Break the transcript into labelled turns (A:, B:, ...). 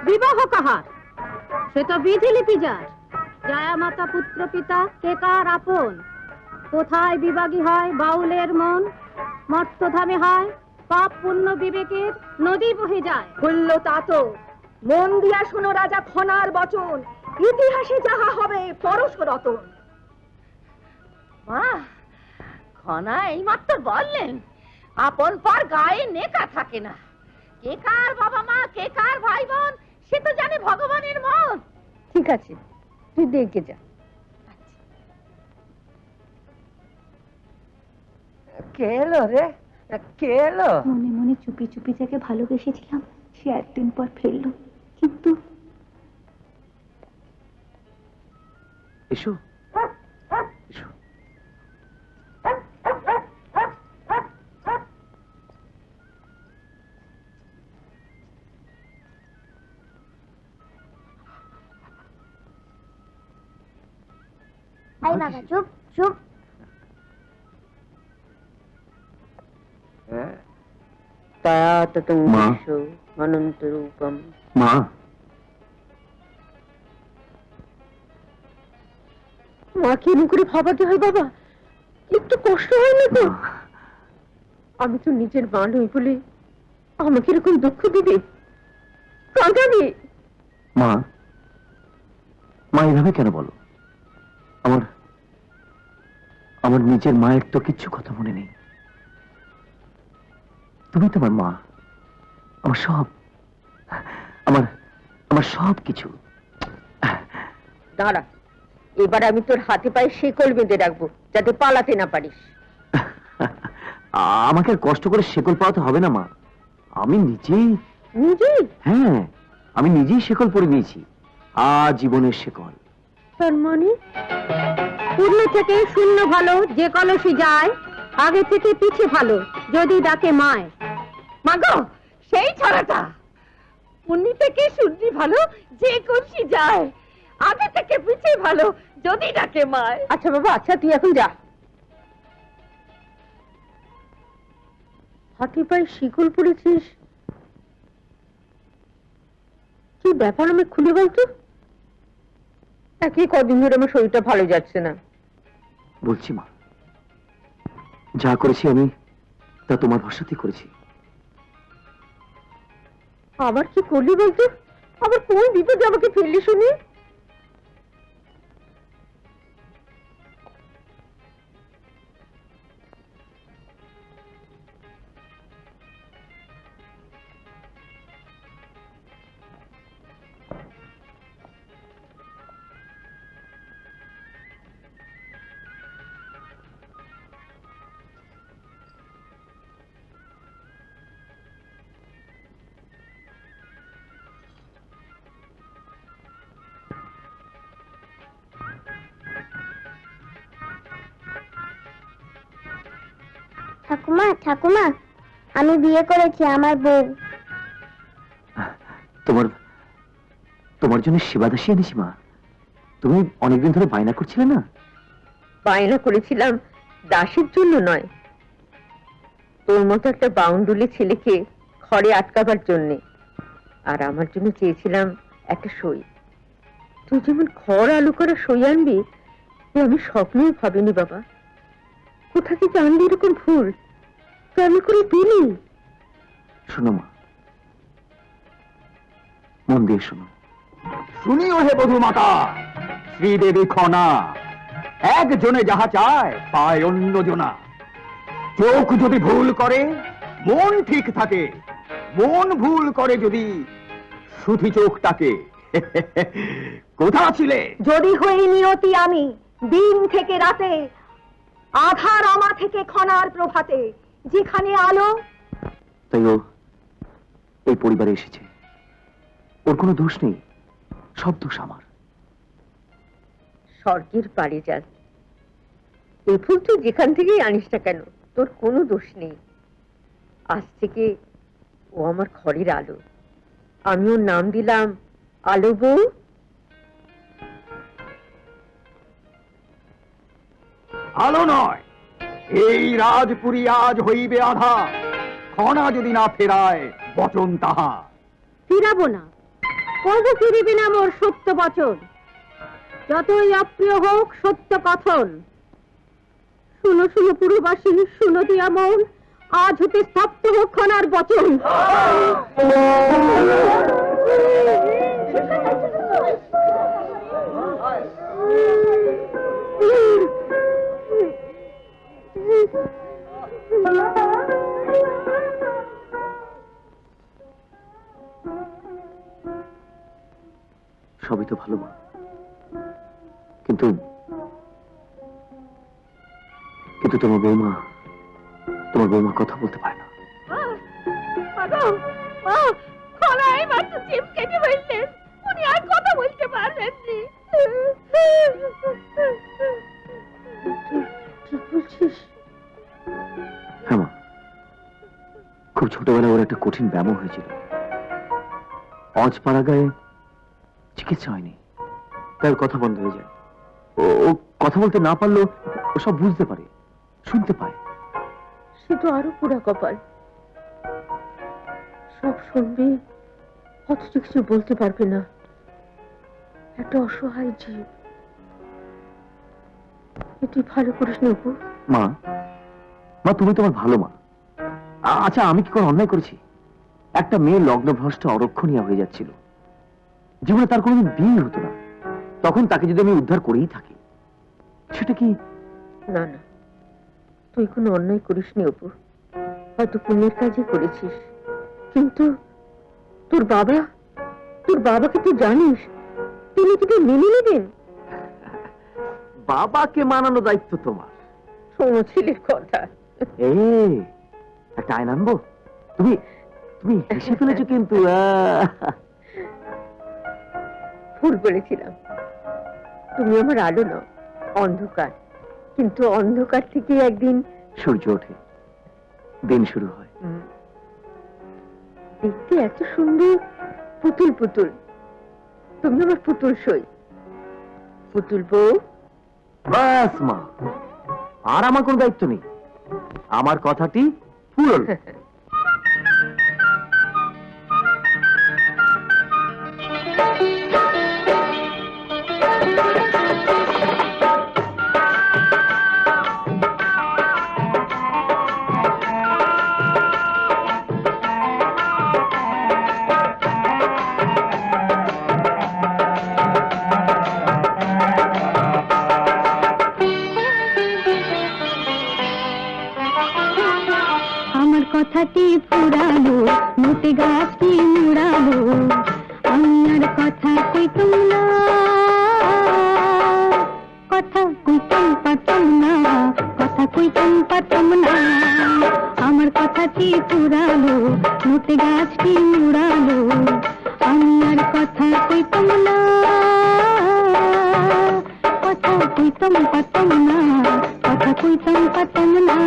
A: বিবাহ কাহার? সে তো বিধিলিপি যার। জয়া মাতা পুত্র পিতা কে কার আপন? কোথায় বিভাগী হয় বাউলের মন? মর্তধামে হয় পাপ পুণ্য বিবেকের নদী বহে যায়।
B: বলল তা তো, মন দিয়া শোনো রাজা খনার বচন, ইতিহাসে যাহা হবে পরশ রতন।
C: মা, খনা এই মাত্র বললেন আপন পর গায়ে নেকা থাকে না। কে কার বাবা মা, কে কার ভাই বোন, সে তো জানে ভগবানের মন।
B: ঠিক আছে, তুই দেখে যা। কে এলো রে? কে এলো?
D: মনে মনে চুপি চুপি যাকে ভালোবেসেছিলাম সে একদিন পর ফিরলো, কিন্তু
E: এসো এসো।
D: আই বাবা চুপ চুপ।
B: অনন্ত রূপম।
E: মা,
B: মাকে এমন করে ভাবাতে হয় বাবা? একটু কষ্ট হয় না তো? আমি তো নিজের মা নই বলে আমাকে এরকম দুঃখ দিবে, কাঁদাবে?
E: মা, মা এভাবে কেন বলো? আমার আমার নিজের মায়ের তো কিচ্ছু কথা মনে নেই। তুমি তোমার মা, আমার সব, আমার আমার সব কিছু।
B: দাঁড়া, এবার আমি তোর হাতে পায়ে শেকল বেঁধে রাখবো যাতে পালাতে না পারিস।
E: আমাকে আর কষ্ট করে শেকল পাওয়াতে হবে না মা, আমি নিজেই।
B: নিজেই?
E: হ্যাঁ, আমি নিজেই শেকল পরে নিয়েছি, আজীবনের শেকল।
B: তার মানে
A: পূর্ণ থেকে শূন্য ভালো যে কলসি যায়, আগে থেকে পিছে ভালো যদি ডাকে মায়।
C: মাগো, সেই ছড়াটা, পুণ্যি থেকে শুদ্ধি ভালো যে কলসি যায়, আগে থেকে পিছে ভালো যদি ডাকে মায়।
B: আচ্ছা বাবা, আচ্ছা তুই এখন যা। হাতে পায়ে শিকল পড়েছিস, কি ব্যাপার আমি খুলে বলতো? একই কদিন ধরে আমার শরীরটা ভালো যাচ্ছে না।
E: বলছি মা, যা করেছি আমি তা তোমার ভরসাতেই করেছি।
B: আবার কি করলি বলতো? আবার কোন বিপদে আমাকে ফেললি শুনি?
D: ঠাকুমা ঠাকুমা, আমি বিয়ে করেছি, আমার বউ।
E: তোমার তোমার জন্য সেবাদাসী এনেছি মা। তুমি অনেকদিন ধরে বায়না করছিলে না?
B: বায়না করেছিলাম দাসীর জন্য নয়, তোর মতো একটা বাউন্ডুলে ছেলেকে ঘরে আটকাবার জন্যে। আর আমার জন্য চেয়েছিলাম একটা সই। তুই যেমন খড় আলু করা সই আনবি, আমি স্বপ্নেও ভাবিনি বাবা। কোথা থেকে আনলি এরকম ফুল? কেমন করে দিলি?
E: শোনো মা, মন দিয়ে শোনো।
F: শুনিও হে বধূ মাতা, শ্রীদেবী খনা, একজনে যাহা চায় পায় অন্য জনা। চোখ যদি ভুল করে মন ঠিক থাকে, মন ভুল করে যদি শুধু চোখটাকে। কোথা ছিলে?
B: যদি হই নিয়তি আমি দিন থেকে রাতে, আধার আমা থেকে খনার প্রভাতে, যেখানে আলো।
E: তাই ও এই পরিবারে এসেছে, ওর কোনো দোষ নেই, সব দোষ আমার।
B: স্বর্গের পারিজাত, এই ফুল তুই যেখান থেকেই আনিস না কেন, তোর কোনো দোষ নেই। আজ থেকে ও আমার ঘরের আলো। আমি ওর নাম দিলাম আলো বউ।
F: আলো নয়, এই রাজপুরী আজ হইবে আধা, খনা যদি না ফেরায় বচন তাহা।
A: ফিরাবো না, কবু ফিরিবি না মোর সত্য বচন, যতই অপ্রিয় হোক সত্য কথন। শুনো শুনো পুরবাসী, শুনো দিয়া মন, আজ হতে স্তব্ধ হোক খনার বচন।
E: সবই তো ভালো মা, কিন্তু কিন্তু তোমার বৌমা কথা বলতে পারে না।
C: খনাই মাত্র চিপ কেটে ফেললেন, উনি আর কথা বলতে পারবেন নি।
A: ঠিক বলছিস?
E: হ্যাঁ মা, খুব ছোটবেলায় ওর একটা কঠিন ব্যামো হয়েছিল। অজপাড়া গায়ে চিকিৎসা হয়নি, তার কথা বন্ধ হয়ে যায়। ও কথা বলতে না পারলেও ও সব বুঝতে পারে, শুনতে পায়।
B: সে তো আরো পুরা কপাল, সব শুনবে অথচ কিছু বলতে পারবে না। একটা অসহায় জীব। তুই ভালো করিস না অপু।
E: মা, তুমি তোমার ভালো মা। আচ্ছা, আমি কি কোনো অন্যায় করেছি? একটা মেয়ে লগ্নভ্রষ্ট অরক্ষণীয় হয়ে যাচ্ছিল, জীবনে তার কোনোদিন বিয়ে হতো না, তখন তাকে যদি আমি উদ্ধার করেই থাকি, সেটা কি?
B: না না, তুই কোনো অন্যায় করিসনি অপু, হয়তো পুণ্যের কাজই করেছিস। কিন্তু তোর বাবাকে তুই জানিস, তিনি তোকে মেনে নেবেন?
E: বাবাকে মানানো দায়িত্ব তোমার।
B: শোনো ছেলের কথা।
E: একটা আইন আনবো? তুমি তুমি হেসে ফেলেছো কিন্তু।
B: ভুল বলেছিলাম, তুমি আমার আলো নাও, অন্ধকার। কিন্তু অন্ধকার থেকে একদিন
E: সূর্য ওঠে, দিন শুরু হয়।
B: দেখতে এত সুন্দর, পুতুল পুতুল। তুমি আমার পুতুল সই, পুতুল বউ।
E: বাস মা, আর আমার কোনো দায়িত্ব নেই। আমার কথাটি পূরণ।
A: আমার কথাটি ফুরালো, মোটে গাছটি মুড়ালো, আমি আর কথা কইতাম না, কথা কইতাম পারতাম না, কথা কইতাম পারতাম না। আমার কথাটি ফুরালো, মোটে গাছটি মুড়ালো, আমি আর কথা কইতাম না, কথা কইতাম পারতাম না, কথা কইতাম পারতাম না।